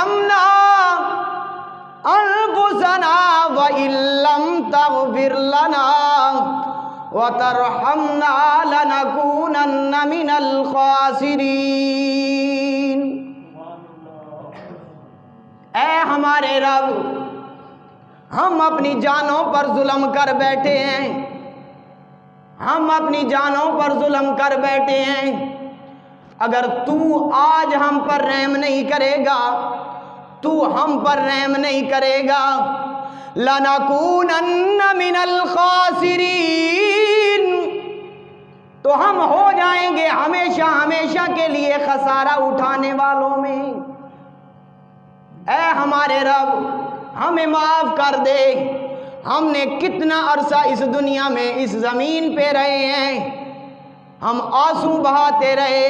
ظلمنا انفسنا وان لم تغفر لنا وترحمنا لنكونن من الخاسرین۔ اے ہمارے رب، ہم اپنی جانوں پر ظلم کر بیٹھے ہیں، ہم اپنی جانوں پر ظلم کر بیٹھے ہیں، اگر تو آج ہم پر رحم نہیں کرے گا، تو ہم پر رحم نہیں کرے گا، لَنَكُونَنَّ مِنَ الْخَاسِرِينَ، تو ہم ہو جائیں گے ہمیشہ ہمیشہ کے لیے خسارہ اٹھانے والوں میں۔ اے ہمارے رب، ہمیں معاف کر دے، ہم نے کتنا عرصہ اس دنیا میں اس زمین پہ رہے ہیں، ہم آنسو بہاتے رہے،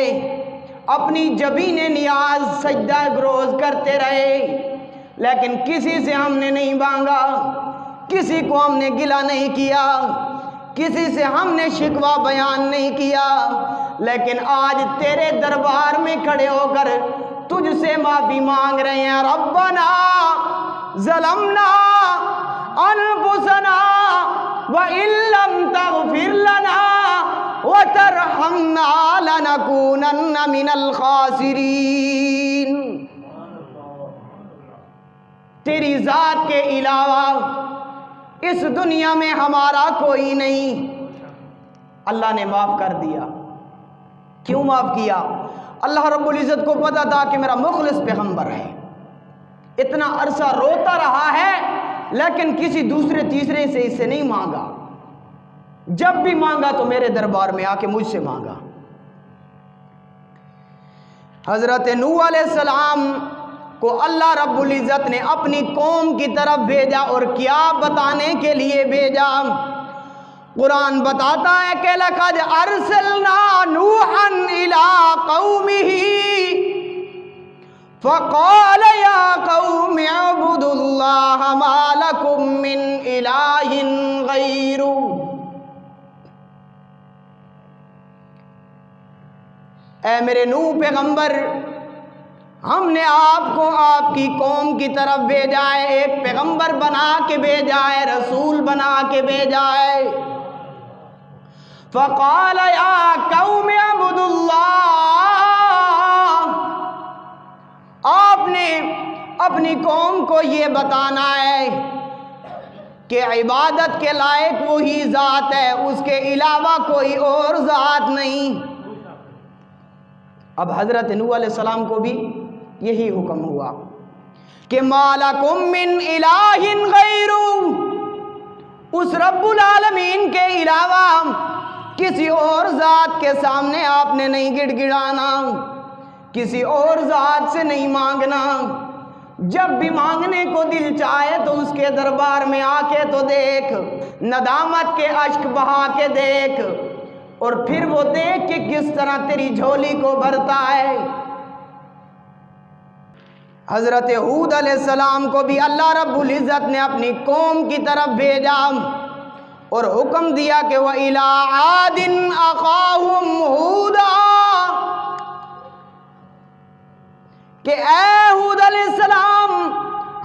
اپنی جبین نیاز سجدہ گروز کرتے رہے، لیکن کسی سے ہم نے نہیں مانگا، کسی کو ہم نے گلہ نہیں کیا، کسی سے ہم نے شکوہ بیان نہیں کیا، لیکن آج تیرے دربار میں کھڑے ہو کر تجھ سے معافی مانگ رہے ہیں۔ ربنا ظلمنا انفسنا وان لم تغفر لنا وترحمنا لنكونن من الخاسرین۔ تیری ذات کے علاوہ اس دنیا میں ہمارا کوئی نہیں۔ اللہ نے معاف کر دیا۔ کیوں معاف کیا؟ اللہ رب العزت کو پتا تھا کہ میرا مخلص پیغمبر ہے، اتنا عرصہ روتا رہا ہے لیکن کسی دوسرے تیسرے سے اس سے نہیں مانگا، جب بھی مانگا تو میرے دربار میں آ کے مجھ سے مانگا۔ حضرت نوح علیہ السلام کو اللہ رب العزت نے اپنی قوم کی طرف بھیجا، اور کیا بتانے کے لیے بھیجا؟ قرآن بتاتا ہے کہ لَقَدْ أَرْسَلْنَا نُوحًا إِلَىٰ قَوْمِهِ فَقَالَ يَا قَوْمِ اعْبُدُوا اللَّهَ مَا لَكُم مِّنْ إِلَٰهٍ غَيْرُهُ۔ اے میرے نوح پیغمبر، ہم نے آپ کو آپ کی قوم کی طرف بھیجا ہے، ایک پیغمبر بنا کے بھیجا ہے، رسول بنا کے بھیجا ہے۔ فقال یا قوم اعبدوا اللہ، آپ نے اپنی قوم کو یہ بتانا ہے کہ عبادت کے لائق وہی ذات ہے، اس کے علاوہ کوئی اور ذات نہیں۔ اب حضرت نوح علیہ السلام کو بھی یہی حکم ہوا کہ ما لکم من الہ غیر، اس رب العالمین کے علاوہ کسی اور ذات کے سامنے آپ نے نہیں گڑ گڑانا، کسی اور ذات سے نہیں مانگنا۔ جب بھی مانگنے کو دل چاہے تو اس کے دربار میں آ کے تو دیکھ، ندامت کے اشک بہا کے دیکھ، اور پھر وہ دیکھ کہ کس طرح تیری جھولی کو بھرتا ہے۔ حضرت ہود علیہ السلام کو بھی اللہ رب العزت نے اپنی قوم کی طرف بھیجا اور حکم دیا کہ وَإِلَىٰ عَادٍ أَخَاهُمْ هُودًا، کہ اے ہود علیہ السلام،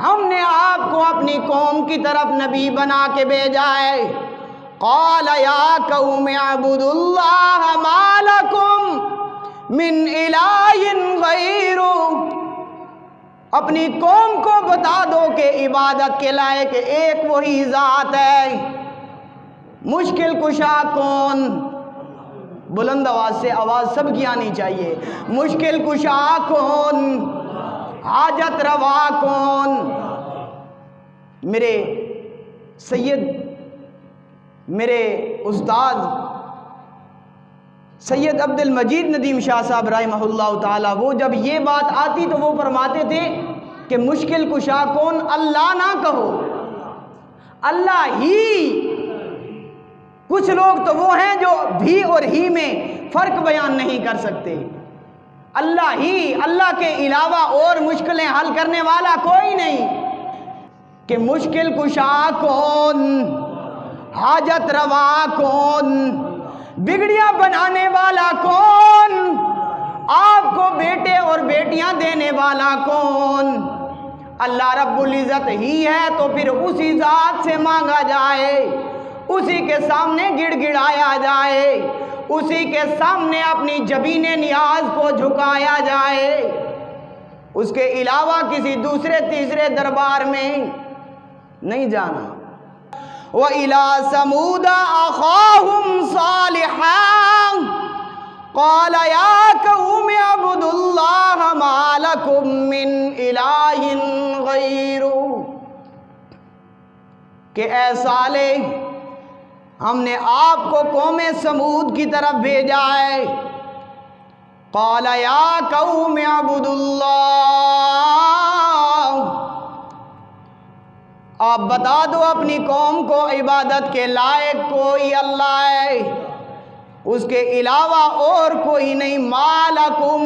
ہم نے آپ کو اپنی قوم کی طرف نبی بنا کے بھیجا ہے۔ قال یا قوم اعبدوا اللہ ما لکم من الہ غیرہ، اپنی قوم کو بتا دو کہ عبادت کے لائق ایک وہی ذات ہے۔ مشکل کشا کون؟ بلند آواز سے، آواز سب کی آنی چاہیے۔ مشکل کشا کون؟ حاجت روا کون؟ میرے سید، میرے استاد سید عبد المجید ندیم شاہ صاحب رحمہ اللہ تعالی، وہ جب یہ بات آتی تو وہ فرماتے تھے کہ مشکل کشا کون؟ اللہ نہ کہو، اللہ ہی۔ کچھ لوگ تو وہ ہیں جو بھی اور ہی میں فرق بیان نہیں کر سکتے۔ اللہ ہی، اللہ کے علاوہ اور مشکلیں حل کرنے والا کوئی نہیں۔ کہ مشکل کشا کون؟ حاجت روا کون؟ بگڑیاں بنانے والا کون؟ آپ کو بیٹے اور بیٹیاں دینے والا کون؟ اللہ رب العزت ہی ہے، تو پھر اسی ذات سے مانگا جائے، اسی کے سامنے گڑ گڑایا جائے، اسی کے سامنے اپنی جبین نیاز کو جھکایا جائے، اس کے علاوہ کسی دوسرے تیسرے دربار میں نہیں جانا۔ وَإِلَىٰ ثَمُودَ أَخَاهُمْ صَالِحًا قَالَ يَا قَوْمِ اعْبُدُوا اللَّهَ مَا لَكُم مِّنْ إِلَٰهٍ غَيْرُهُ، کہ اے صالح، ہم نے آپ کو قوم سمود کی طرف بھیجا ہے۔ قَالَ يَا قَوْمِ اعْبُدُوا اللَّهَ، آپ بتا دو اپنی قوم کو عبادت کے لائق کوئی اللہ ہے، اس کے علاوہ اور کوئی نہیں۔ مَا لَكُم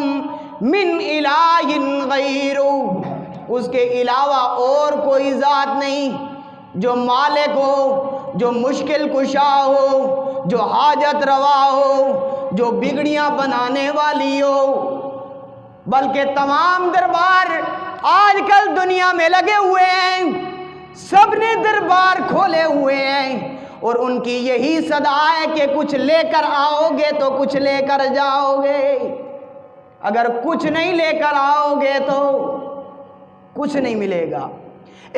مِّنْ إِلَٰهٍ غَيْرُهُ، اس کے علاوہ اور کوئی ذات نہیں جو مالک ہو، جو مشکل کشا ہو، جو حاجت روا ہو، جو بگڑیاں بنانے والی ہو۔ بلکہ تمام دربار آج کل دنیا میں لگے ہوئے ہیں، سب نے دربار کھولے ہوئے ہیں، اور ان کی یہی صدا ہے کہ کچھ لے کر آؤ گے تو کچھ لے کر جاؤ گے، اگر کچھ نہیں لے کر آؤ گے تو کچھ نہیں ملے گا۔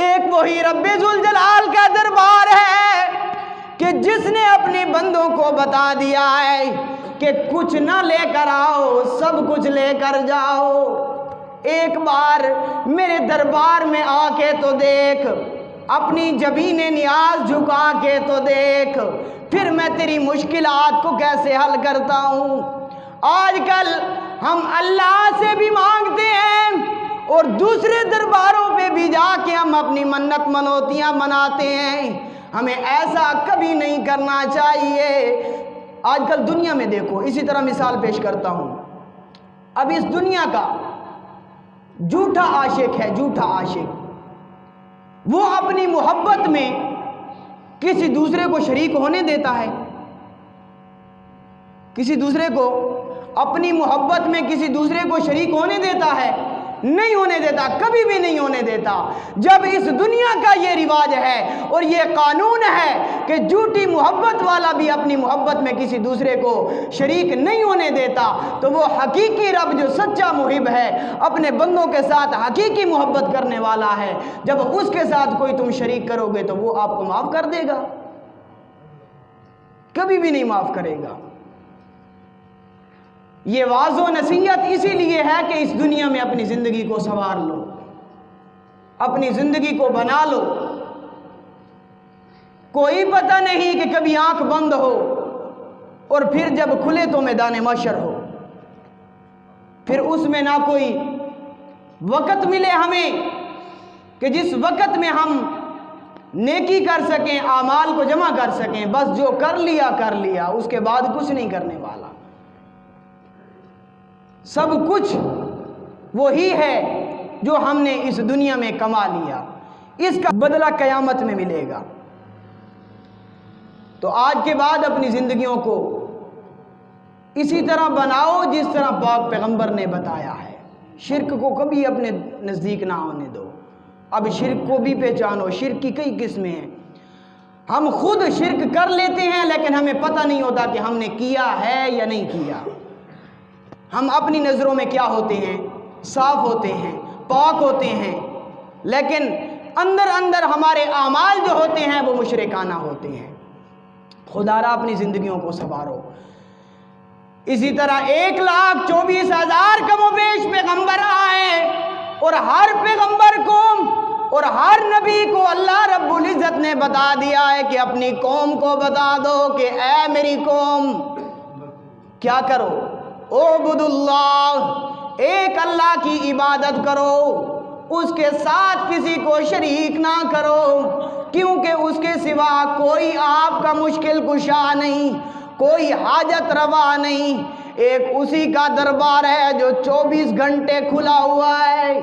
ایک وہی رب ذوالجلال کا دربار ہے کہ جس نے اپنے بندوں کو بتا دیا ہے کہ کچھ نہ لے کر آؤ، سب کچھ لے کر جاؤ۔ ایک بار میرے دربار میں آ کے تو دیکھ، اپنی جبین نیاز جھکا کے تو دیکھ، پھر میں تیری مشکلات کو کیسے حل کرتا ہوں۔ آج کل ہم اللہ سے بھی مانگتے ہیں اور دوسرے درباروں پہ بھی جا کے ہم اپنی منت منوتیاں مناتے ہیں۔ ہمیں ایسا کبھی نہیں کرنا چاہیے۔ آج کل دنیا میں دیکھو، اسی طرح مثال پیش کرتا ہوں، اب اس دنیا کا جھوٹا عاشق ہے، جھوٹا عاشق، وہ اپنی محبت میں کسی دوسرے کو شریک ہونے دیتا ہے؟ کسی دوسرے کو اپنی محبت میں کسی دوسرے کو شریک ہونے دیتا ہے؟ نہیں ہونے دیتا، کبھی بھی نہیں ہونے دیتا۔ جب اس دنیا کا یہ رواج ہے اور یہ قانون ہے کہ جھوٹی محبت والا بھی اپنی محبت میں کسی دوسرے کو شریک نہیں ہونے دیتا، تو وہ حقیقی رب جو سچا محب ہے، اپنے بندوں کے ساتھ حقیقی محبت کرنے والا ہے، جب اس کے ساتھ کوئی تم شریک کرو گے تو وہ آپ کو معاف کر دے گا؟ کبھی بھی نہیں معاف کرے گا۔ یہ واعظ و نصیحت اسی لیے ہے کہ اس دنیا میں اپنی زندگی کو سنوار لو، اپنی زندگی کو بنا لو۔ کوئی پتہ نہیں کہ کبھی آنکھ بند ہو اور پھر جب کھلے تو میدان محشر ہو، پھر اس میں نہ کوئی وقت ملے ہمیں کہ جس وقت میں ہم نیکی کر سکیں، اعمال کو جمع کر سکیں، بس جو کر لیا کر لیا، اس کے بعد کچھ نہیں کرنے والا۔ سب کچھ وہی ہے جو ہم نے اس دنیا میں کما لیا، اس کا بدلہ قیامت میں ملے گا۔ تو آج کے بعد اپنی زندگیوں کو اسی طرح بناؤ جس طرح پاک پیغمبر نے بتایا ہے۔ شرک کو کبھی اپنے نزدیک نہ ہونے دو۔ اب شرک کو بھی پہچانو، شرک کی کئی قسمیں ہیں۔ ہم خود شرک کر لیتے ہیں لیکن ہمیں پتہ نہیں ہوتا کہ ہم نے کیا ہے یا نہیں کیا۔ ہم اپنی نظروں میں کیا ہوتے ہیں؟ صاف ہوتے ہیں، پاک ہوتے ہیں، لیکن اندر اندر ہمارے اعمال جو ہوتے ہیں وہ مشرکانہ ہوتے ہیں۔ خدا را اپنی زندگیوں کو سنوارو۔ اسی طرح 1,24,000 کم و بیش پیغمبر آئے، اور ہر پیغمبر کو اور ہر نبی کو اللہ رب العزت نے بتا دیا ہے کہ اپنی قوم کو بتا دو کہ اے میری قوم کیا کرو؟ اعبدوا اللہ، ایک اللہ کی عبادت کرو، اس کے ساتھ کسی کو شریک نہ کرو، کیونکہ اس کے سوا کوئی آپ کا مشکل کشا نہیں، کوئی حاجت روا نہیں، ایک اسی کا دربار ہے جو 24 گھنٹے کھلا ہوا ہے۔